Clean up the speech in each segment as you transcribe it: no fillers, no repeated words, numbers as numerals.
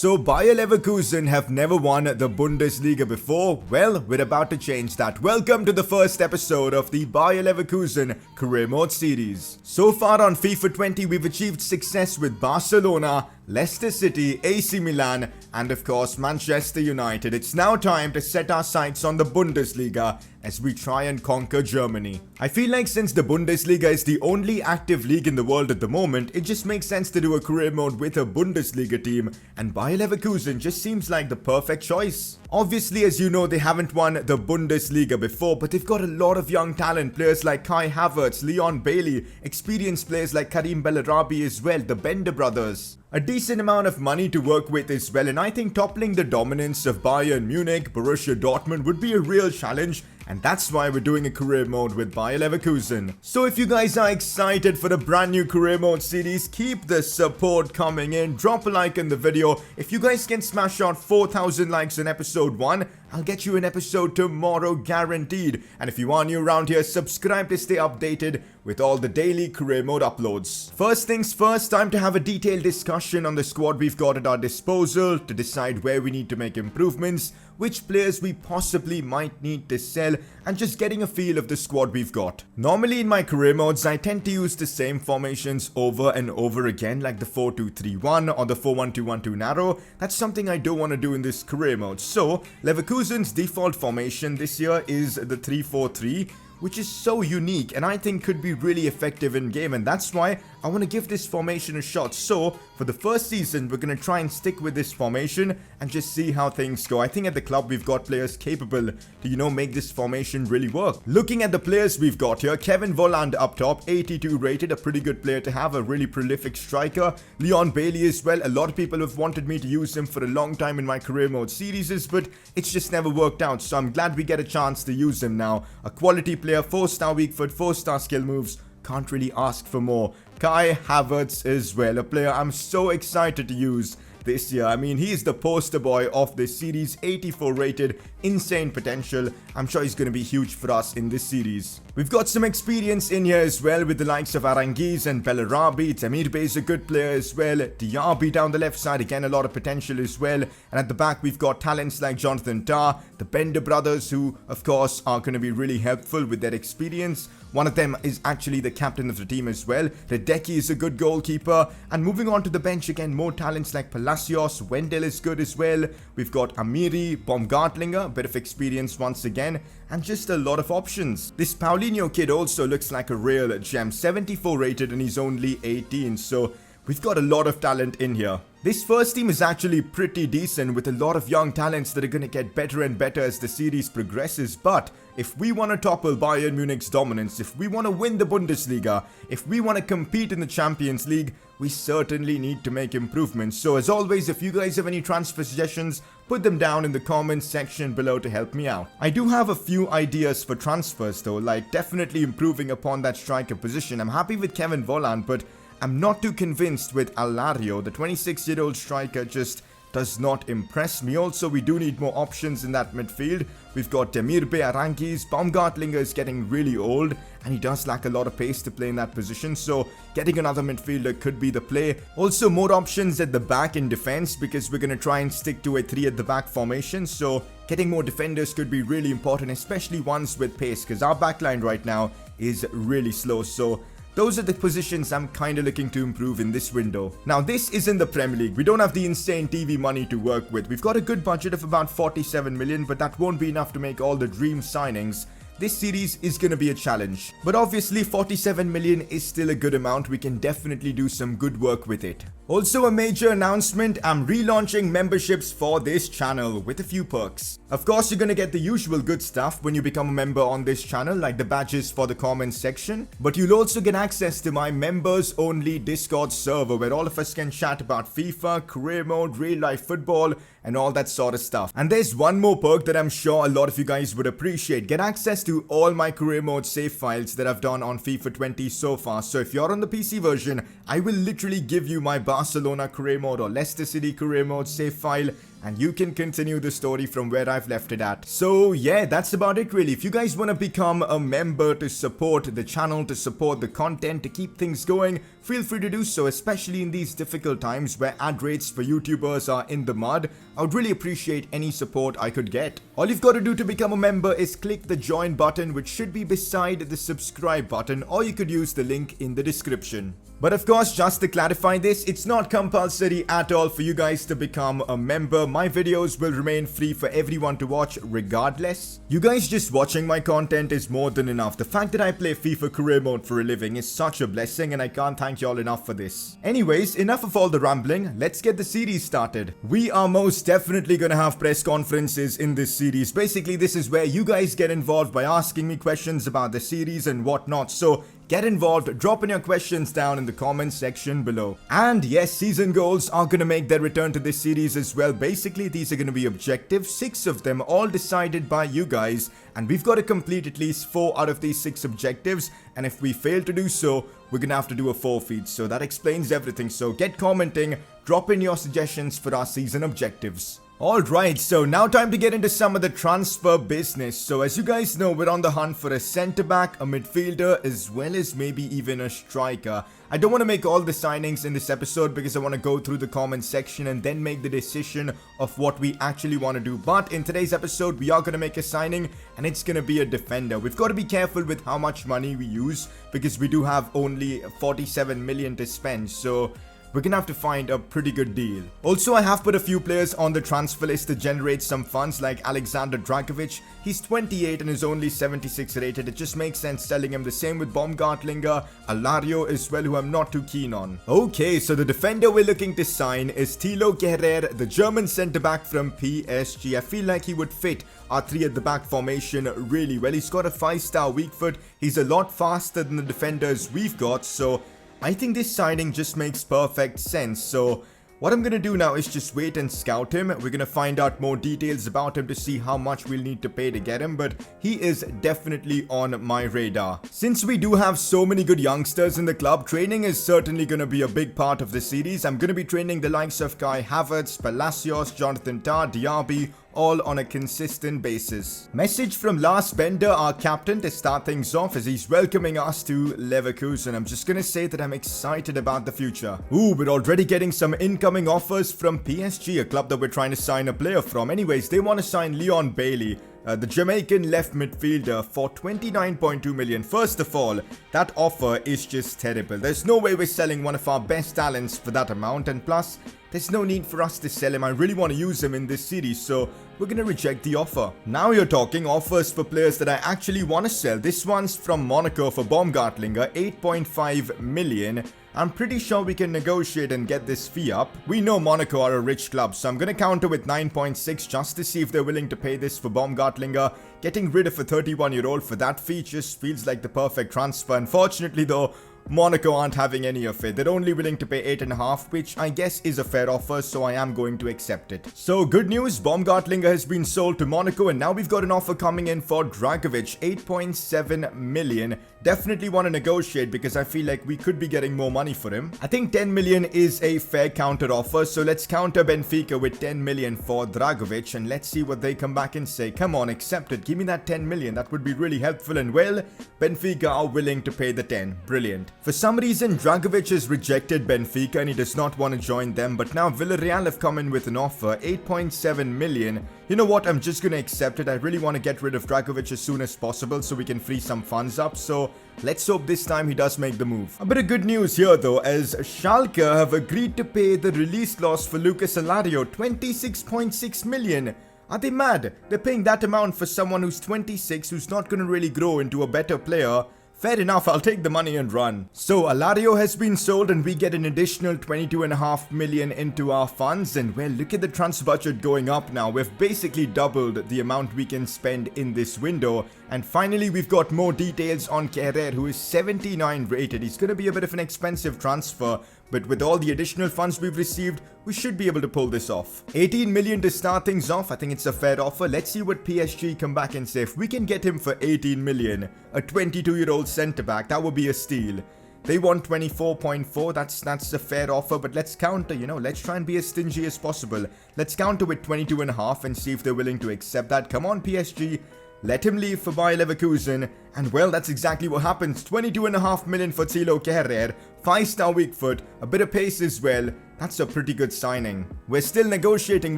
So Bayer Leverkusen have never won the Bundesliga before. Well, we're about to change that. Welcome to the first episode of the Bayer Leverkusen Career Mode series. So far on FIFA 20, we've achieved success with Barcelona, Leicester City, AC Milan, and of course Manchester United. It's now time to set our sights on the Bundesliga as we try and conquer Germany. I feel like since the Bundesliga is the only active league in the world at the moment, it just makes sense to do a career mode with a Bundesliga team, and Bayer Leverkusen just seems like the perfect choice. Obviously, as you know, they haven't won the Bundesliga before, but they've got a lot of young talent, players like Kai Havertz, Leon Bailey, experienced players like Karim Bellarabi as well, the Bender brothers. A decent amount of money to work with as well, and I think toppling the dominance of Bayern Munich, Borussia Dortmund would be a real challenge, and that's why we're doing a career mode with Bayer Leverkusen. So if you guys are excited for the brand new career mode series, keep the support coming in. Drop a like in the video. If you guys can smash out 4,000 likes in episode 1, I'll get you an episode tomorrow guaranteed. And if you are new around here, subscribe to stay updated with all the daily career mode uploads. First things first, time to have a detailed discussion on the squad we've got at our disposal to decide where we need to make improvements, which players we possibly might need to sell, and just getting a feel of the squad we've got. Normally in my career modes, I tend to use the same formations over and over again, like the 4-2-3-1 or the 4-1-2-1-2 narrow. That's something I don't want to do in this career mode. So Leverkusen's default formation this year is the 3-4-3, which is so unique and I think could be really effective in game, and that's why I want to give this formation a shot. So for the first season, we're going to try and stick with this formation and just see how things go. I think at the club we've got players capable to, make this formation really work. Looking at the players we've got here, Kevin Volland up top, 82 rated, a pretty good player to have, a really prolific striker. Leon Bailey as well, a lot of people have wanted me to use him for a long time in my career mode series, but it's just never worked out, so I'm glad we get a chance to use him now. A quality player, 4-star weak foot, 4-star skill moves, can't really ask for more. Kai Havertz as well, a player I'm so excited to use this year. I mean, he's the poster boy of this series, 84 rated, insane potential. I'm sure he's going to be huge for us in this series. We've got some experience in here as well with the likes of Aranguiz and Bellarabi. Temirbe is a good player as well. Diaby down the left side, again a lot of potential as well. And at the back we've got talents like Jonathan Tah, the Bender brothers, who of course are going to be really helpful with their experience. One of them is actually the captain of the team as well. Radecki is a good goalkeeper. And moving on to the bench, again more talents like Palacios, Wendell is good as well. We've got Amiri, Baumgartlinger, a bit of experience once again, and just a lot of options. This Paulinho kid also looks like a real gem, 74 rated and he's only 18, so we've got a lot of talent in here. This first team is actually pretty decent with a lot of young talents that are going to get better and better as the series progresses, but if we want to topple Bayern Munich's dominance, if we want to win the Bundesliga, if we want to compete in the Champions League, we certainly need to make improvements. So as always, if you guys have any transfer suggestions, put them down in the comments section below to help me out. I do have a few ideas for transfers though, like definitely improving upon that striker position. I'm happy with Kevin Volland, but I'm not too convinced with Alario. The 26-year-old striker just does not impress me. Also, we do need more options in that midfield. We've got Temirbe, Aranguiz, Baumgartlinger is getting really old and he does lack a lot of pace to play in that position, so getting another midfielder could be the play. Also, more options at the back in defense because we're going to try and stick to a 3 at the back formation, so getting more defenders could be really important, especially ones with pace, because our backline right now is really slow. So those are the positions I'm kind of looking to improve in this window. Now, this isn't the Premier League. We don't have the insane TV money to work with. We've got a good budget of about 47 million, but that won't be enough to make all the dream signings. This series is going to be a challenge. But obviously, 47 million is still a good amount. We can definitely do some good work with it. Also, a major announcement, I'm relaunching memberships for this channel with a few perks. Of course, you're gonna get the usual good stuff when you become a member on this channel, like the badges for the comments section, but you'll also get access to my members only Discord server where all of us can chat about FIFA, career mode, real life football, and all that sort of stuff. And there's one more perk that I'm sure a lot of you guys would appreciate. Get access to all my career mode save files that I've done on FIFA 20 so far. So if you're on the PC version, I will literally give you my Barcelona career mode or Leicester City career mode save file, and you can continue the story from where I've left it at. So yeah, that's about it really. If you guys want to become a member to support the channel, to support the content, to keep things going, feel free to do so, especially in these difficult times where ad rates for YouTubers are in the mud. I would really appreciate any support I could get. All you've got to do to become a member is click the join button, which should be beside the subscribe button, or you could use the link in the description. But of course, just to clarify this, it's not compulsory at all for you guys to become a member. My videos will remain free for everyone to watch regardless. You guys just watching my content is more than enough. The fact that I play FIFA career mode for a living is such a blessing, and I can't thank y'all enough for this. Anyways, enough of all the rambling. Let's get the series started. We are most definitely gonna have press conferences in this series. Basically, this is where you guys get involved by asking me questions about the series and whatnot. So get involved, drop in your questions down in the comments section below. And yes, season goals are gonna make their return to this series as well. Basically, these are gonna be objectives, 6 of them, all decided by you guys, and we've got to complete at least 4 out of these 6 objectives, and if we fail to do so, we're gonna have to do a forfeit. So that explains everything. So get commenting, drop in your suggestions for our season objectives. Alright, so now time to get into some of the transfer business. So as you guys know, we're on the hunt for a centre back, a midfielder, as well as maybe even a striker. I don't want to make all the signings in this episode because I want to go through the comment section and then make the decision of what we actually want to do. But in today's episode, we are going to make a signing, and it's going to be a defender. We've got to be careful with how much money we use because we do have only 47 million to spend. So we're gonna have to find a pretty good deal. Also, I have put a few players on the transfer list to generate some funds, like Alexander Dragovic. He's 28 and is only 76 rated. It just makes sense selling him. The same with Baumgartlinger, Alario as well, who I'm not too keen on. Okay, so the defender we're looking to sign is Thilo Kehrer, the German centre-back from PSG. I feel like he would fit our 3 at the back formation really well. He's got a 5-star weak foot. He's a lot faster than the defenders we've got, so I think this signing just makes perfect sense. So what I'm gonna do now is just wait and scout him. We're gonna find out more details about him to see how much we'll need to pay to get him, but he is definitely on my radar. Since we do have so many good youngsters in the club, training is certainly gonna be a big part of the series. I'm gonna be training the likes of Kai Havertz, Palacios, Jonathan Tah, Diaby, all on a consistent basis. Message from Lars Bender, our captain, to start things off as he's welcoming us to Leverkusen. I'm just gonna say that I'm excited about the future. Ooh, we're already getting some incoming offers from PSG, a club that we're trying to sign a player from. Anyways, they want to sign Leon Bailey, the Jamaican left midfielder, for 29.2 million. First of all, that offer is just terrible. There's no way we're selling one of our best talents for that amount, and plus, there's no need for us to sell him. I really want to use him in this series, so we're gonna reject the offer. Now you're talking offers for players that I actually want to sell. This one's from Monaco for Baumgartlinger, 8.5 million. I'm pretty sure we can negotiate and get this fee up. We know Monaco are a rich club, so I'm gonna counter with 9.6 just to see if they're willing to pay this for Baumgartlinger. Getting rid of a 31-year-old for that fee just feels like the perfect transfer. Unfortunately though, Monaco aren't having any of it. They're only willing to pay 8.5, which I guess is a fair offer, so I am going to accept it. So good news, Baumgartlinger has been sold to Monaco, and now we've got an offer coming in for Dragovic, 8.7 million. Definitely want to negotiate because I feel like we could be getting more money for him. I think 10 million is a fair counter offer, so let's counter Benfica with 10 million for Dragovic, and let's see what they come back and say. Come on, accept it. Give me that 10 million. That would be really helpful, and well, Benfica are willing to pay the 10. Brilliant. For some reason, Dragovic has rejected Benfica and he does not want to join them, but now Villarreal have come in with an offer, 8.7 million. You know what, I'm just going to accept it. I really want to get rid of Dragovic as soon as possible so we can free some funds up, so let's hope this time he does make the move. A bit of good news here though, as Schalke have agreed to pay the release clause for Lucas Alario, 26.6 million. Are they mad? They're paying that amount for someone who's 26, who's not going to really grow into a better player. Fair enough, I'll take the money and run. So Alario has been sold and we get an additional 22.5 million into our funds, and well, look at the transfer budget going up now. We've basically doubled the amount we can spend in this window. And finally, we've got more details on Kehrer, who is 79 rated. He's going to be a bit of an expensive transfer, but with all the additional funds we've received, we should be able to pull this off. 18 million to start things off. I think it's a fair offer. Let's see what PSG come back and say. If we can get him for 18 million, a 22-year-old centre-back, that would be a steal. They want 24.4. That's a fair offer, but let's counter, let's try and be as stingy as possible. Let's counter with 22.5 and see if they're willing to accept that. Come on, PSG. Let him leave for Bayer Leverkusen. And well, that's exactly what happens. 22.5 million for Thilo Kehrer. 5-star weak foot. A bit of pace as well. That's a pretty good signing. We're still negotiating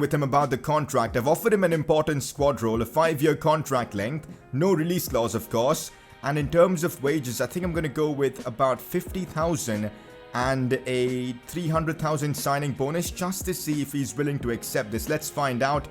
with him about the contract. I've offered him an important squad role, a 5-year contract length. No release clause, of course. And in terms of wages, I think I'm going to go with about 50,000 and a 300,000 signing bonus just to see if he's willing to accept this. Let's find out.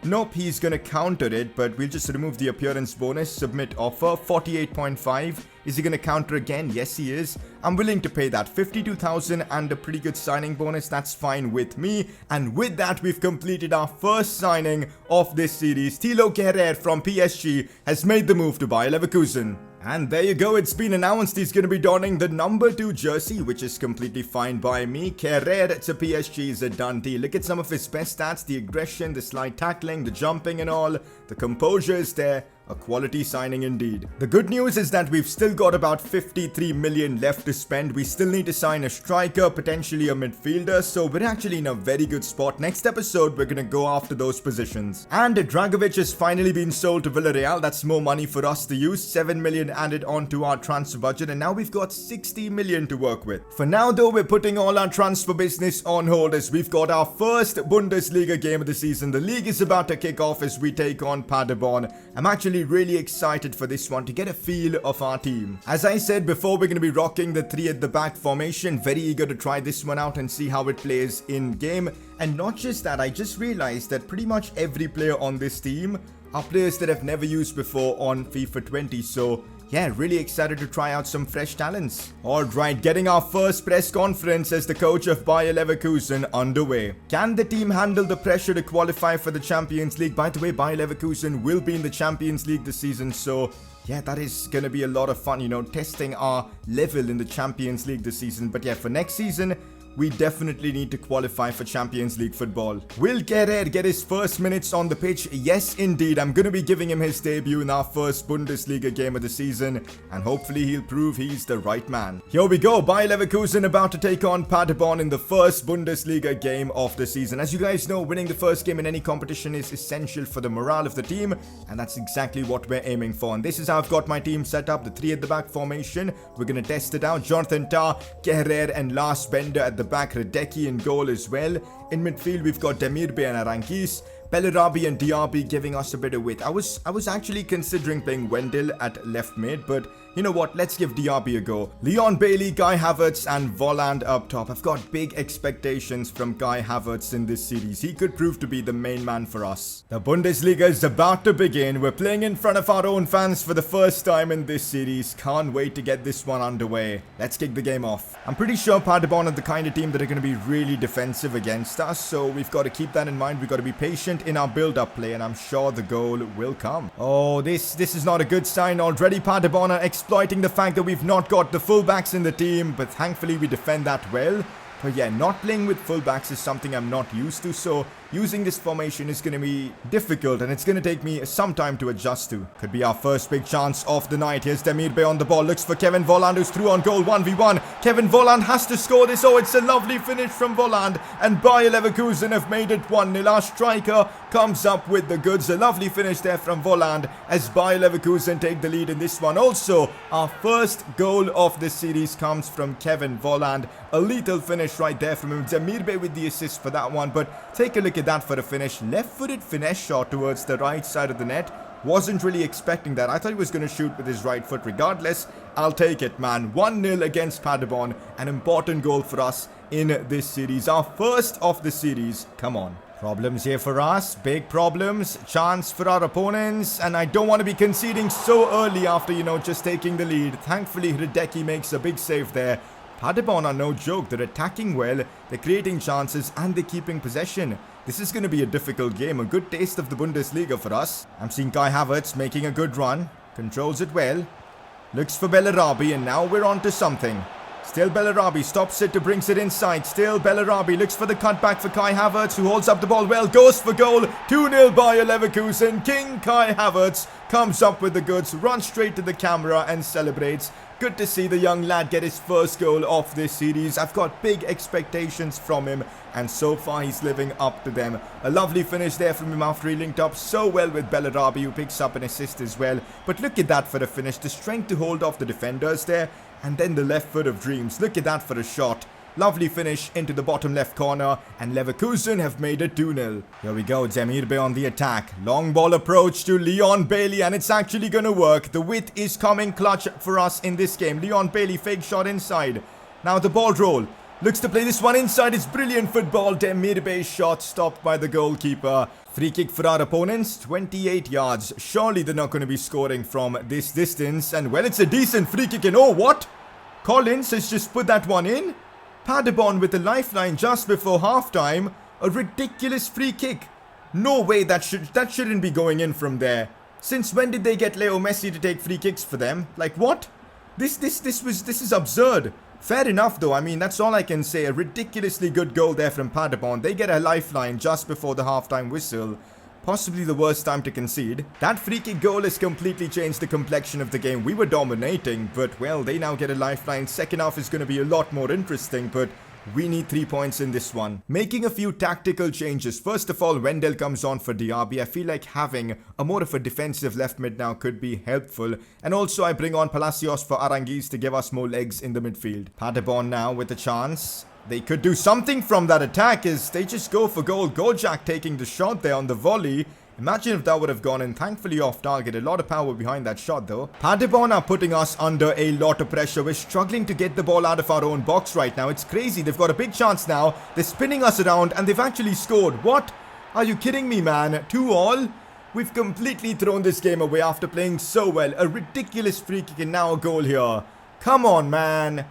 Nope, he's going to counter it, but we'll just remove the appearance bonus, submit offer, 48.5. Is he going to counter again? Yes, he is. I'm willing to pay that. 52,000 and a pretty good signing bonus. That's fine with me. And with that, we've completed our first signing of this series. Thilo Kehrer from PSG has made the move to Bayer Leverkusen. And there you go, it's been announced he's going to be donning the number 2 jersey, which is completely fine by me. Kehrer to PSG is a done deal. Look at some of his best stats, the aggression, the slide tackling, the jumping and all. The composure is there. A quality signing indeed. The good news is that we've still got about 53 million left to spend. We still need to sign a striker, potentially a midfielder, so we're actually in a very good spot. Next episode, we're going to go after those positions. And Dragovic has finally been sold to Villarreal. That's more money for us to use. 7 million added onto our transfer budget, and now we've got 60 million to work with. For now, though, we're putting all our transfer business on hold as we've got our first Bundesliga game of the season. The league is about to kick off as we take on Paderborn. I'm actually really excited for this one to get a feel of our team. As I said before, we're going to be rocking the 3 at the back formation. Very eager to try this one out and see how it plays in game. And not just that, I just realized that pretty much every player on this team are players that I've never used before on FIFA 20. So yeah, really excited to try out some fresh talents. Alright, getting our first press conference as the coach of Bayer Leverkusen underway. Can the team handle the pressure to qualify for the Champions League? By the way, Bayer Leverkusen will be in the Champions League this season, so yeah, that is going to be a lot of fun, testing our level in the Champions League this season. But yeah, for next season, we definitely need to qualify for Champions League football. Will Kehrer get his first minutes on the pitch? Yes, indeed. I'm going to be giving him his debut in our first Bundesliga game of the season, and hopefully he'll prove he's the right man. Here we go. Bayer Leverkusen about to take on Paderborn in the first Bundesliga game of the season. As you guys know, winning the first game in any competition is essential for the morale of the team, and that's exactly what we're aiming for. And this is how I've got my team set up, the 3 at the back formation. We're going to test it out. Jonathan Tah, Kehrer, and Lars Bender at the back. Radecki in goal as well. In midfield, we've got Demirbe and Arankis. Bellarabi and Diaby giving us a bit of width. I was actually considering playing Wendell at left mid, but you know what? Let's give Diaby a go. Leon Bailey, Kai Havertz, and Volland up top. I've got big expectations from Kai Havertz in this series. He could prove to be the main man for us. The Bundesliga is about to begin. We're playing in front of our own fans for the first time in this series. Can't wait to get this one underway. Let's kick the game off. I'm pretty sure Paderborn are the kind of team that are going to be really defensive against us, so we've got to keep that in mind. We've got to be patient in our build-up play, and I'm sure the goal will come. Oh, this is not a good sign already. Paderborn are exploiting the fact that we've not got the fullbacks in the team, but thankfully we defend that well. But yeah, not playing with fullbacks is something I'm not used to, so using this formation is going to be difficult, and it's going to take me some time to adjust to. Could be our first big chance of the night. Here's Demirbe on the ball, looks for Kevin Volland, who's through on goal, 1v1. Kevin Volland has to score this. Oh, it's a lovely finish from Volland, and Bayer Leverkusen have made it 1-0. Our striker comes up with the goods. A lovely finish there from Volland as Bayer Leverkusen take the lead in this one. Also, our first goal of this series comes from Kevin Volland. A lethal finish right there from him. Demirbe with the assist for that one, but take a look at that for a finish. Left-footed finesse shot towards the right side of the net. Wasn't really expecting that. I thought he was going to shoot with his right foot. Regardless, I'll take it, man. 1-0 against Paderborn. An important goal for us in this series. Our first of the series. Come on. Problems here for us. Big problems. Chance for our opponents. And I don't want to be conceding so early after, just taking the lead. Thankfully, Radecki makes a big save there. Paderborn are no joke. They're attacking well, they're creating chances, and they're keeping possession. This is going to be a difficult game, a good taste of the Bundesliga for us. I'm seeing Kai Havertz making a good run, controls it well, looks for Bellarabi, and now we're on to something. Still Bellarabi, stops it to brings it inside. Still Bellarabi, looks for the cutback for Kai Havertz, who holds up the ball well, goes for goal. 2-0 Bayer Leverkusen. King Kai Havertz comes up with the goods, runs straight to the camera and celebrates. Good to see the young lad get his first goal of this series. I've got big expectations from him, and so far he's living up to them. A lovely finish there from him after he linked up so well with Bellarabi, who picks up an assist as well. But look at that for the finish. The strength to hold off the defenders there, and then the left foot of dreams. Look at that for a shot. Lovely finish into the bottom left corner, and Leverkusen have made it 2-0. Here we go, Demirbe on the attack. Long ball approach to Leon Bailey, and it's actually going to work. The width is coming clutch for us in this game. Leon Bailey, fake shot inside. Now the ball roll. Looks to play this one inside. It's brilliant football. Demirbe's shot stopped by the goalkeeper. Free kick for our opponents, 28 yards. Surely they're not going to be scoring from this distance. And well, it's a decent free kick. And oh, what? Collins has just put that one in. Paderborn with a lifeline just before halftime. A ridiculous free kick. No way that shouldn't be going in from there. Since when did they get Leo Messi to take free kicks for them? Like what? This is absurd. Fair enough though, I mean that's all I can say. A ridiculously good goal there from Paderborn. They get a lifeline just before the halftime whistle. Possibly the worst time to concede. That free kick goal has completely changed the complexion of the game. We were dominating, but well, they now get a lifeline. Second half is going to be a lot more interesting, but we need 3 points in this one. Making a few tactical changes. First of all, Wendell comes on for Diaby. I feel like having a more of a defensive left mid now could be helpful. And also I bring on Palacios for Aranguiz to give us more legs in the midfield. Paderborn now with a chance. They could do something from that attack as they just go for goal. Gojak taking the shot there on the volley. Imagine if that would have gone in. Thankfully off target. A lot of power behind that shot though. Paderborn are putting us under a lot of pressure. We're struggling to get the ball out of our own box right now. It's crazy. They've got a big chance now. They're spinning us around and they've actually scored. What? Are you kidding me, man? 2-2? We've completely thrown this game away after playing so well. A ridiculous free kick and now a goal here. Come on, man.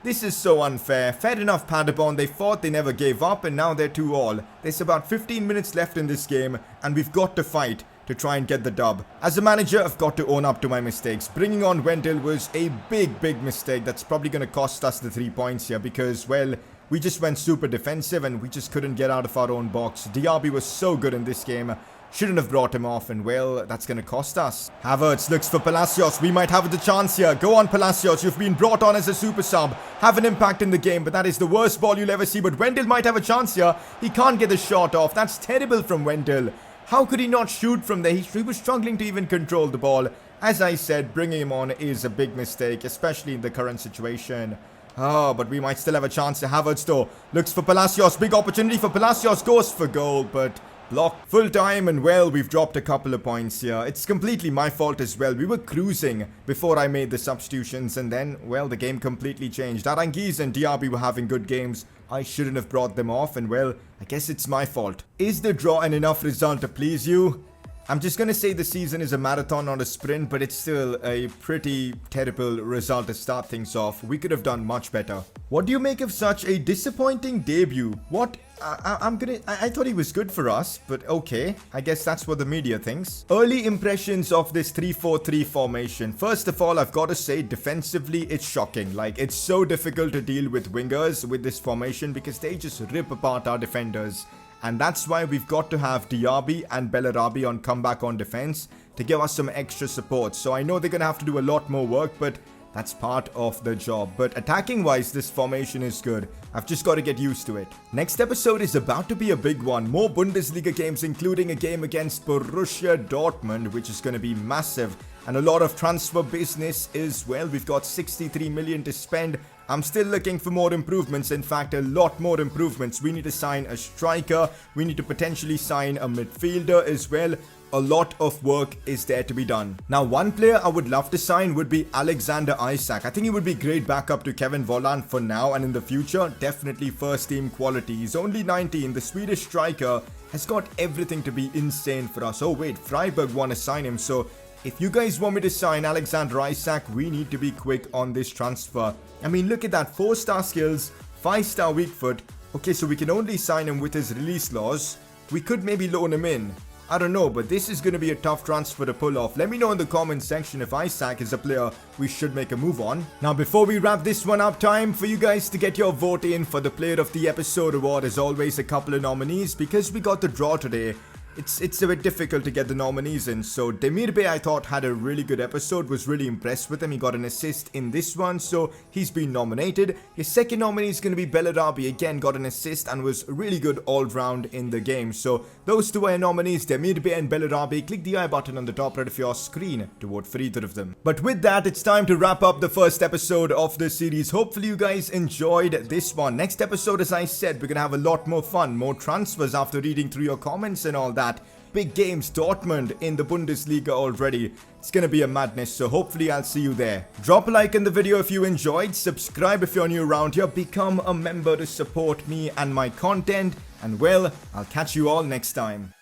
This is so unfair. Fair enough, Paderborn. They fought, they never gave up, and now they're 2-2. There's about 15 minutes left in this game, and we've got to fight to try and get the dub. As a manager, I've got to own up to my mistakes. Bringing on Wendell was a big mistake. That's probably going to cost us the 3 points here because, well, we just went super defensive and we just couldn't get out of our own box. Diaby was so good in this game. Shouldn't have brought him off, and well, that's going to cost us. Havertz looks for Palacios. We might have the chance here. Go on, Palacios. You've been brought on as a super sub. Have an impact in the game, but that is the worst ball you'll ever see. But Wendell might have a chance here. He can't get the shot off. That's terrible from Wendell. How could he not shoot from there? He was struggling to even control the ball. As I said, bringing him on is a big mistake, especially in the current situation. Oh, but we might still have a chance. Havertz though looks for Palacios. Big opportunity for Palacios. Goes for goal, but blocked. Full time, and well, we've dropped a couple of points here. It's completely my fault as well. We were cruising before I made the substitutions, and then, well, the game completely changed. Aranguiz and Diaby were having good games. I shouldn't have brought them off, and well, I guess it's my fault. Is the draw an enough result to please you? I'm just going to say the season is a marathon, not a sprint, but it's still a pretty terrible result to start things off. We could have done much better. What do you make of such a disappointing debut? What? I thought he was good for us, but okay. I guess that's what the media thinks. Early impressions of this 3-4-3 formation. First of all, I've got to say, defensively, it's shocking. Like, it's so difficult to deal with wingers with this formation because they just rip apart our defenders. And that's why we've got to have Diaby and Bellarabi on comeback on defense to give us some extra support. So I know they're going to have to do a lot more work, but that's part of the job. But attacking wise, this formation is good. I've just got to get used to it. Next episode is about to be a big one. More Bundesliga games, including a game against Borussia Dortmund, which is going to be massive. And a lot of transfer business as well. We've got 63 million to spend. I'm still looking for more improvements. In fact, a lot more improvements. We need to sign a striker. We need to potentially sign a midfielder as well. A lot of work is there to be done. Now, one player I would love to sign would be Alexander Isak. I think he would be great backup to Kevin Volland for now and in the future. Definitely first team quality. He's only 19. The Swedish striker has got everything to be insane for us. Oh wait, Freiburg want to sign him. So if you guys want me to sign Alexander Isak, we need to be quick on this transfer. I mean, look at that. 4-star skills, 5-star weak foot. Okay, so we can only sign him with his release clause. We could maybe loan him in. I don't know, but this is going to be a tough transfer to pull off. Let me know in the comment section if Isak is a player we should make a move on. Now, before we wrap this one up, time for you guys to get your vote in for the Player of the Episode award. As always, a couple of nominees because we got the draw today. it's a bit difficult to get the nominees in. So Demirbe, I thought, had a really good episode, was really impressed with him. He got an assist in this one, so he's been nominated. His second nominee is going to be Bellarabi, again got an assist and was really good all round in the game. So those two are your nominees, Demirbe and Bellarabi. Click the I button on the top right of your screen to vote for either of them. But with that, it's time to wrap up the first episode of the series. Hopefully you guys enjoyed this one. Next episode, as I said, we're going to have a lot more fun, more transfers after reading through your comments and all that. Big games, Dortmund in the Bundesliga already. It's gonna be a madness, so hopefully I'll see you there. Drop a like in the video if you enjoyed, subscribe if you're new around here, become a member to support me and my content, and well, I'll catch you all next time.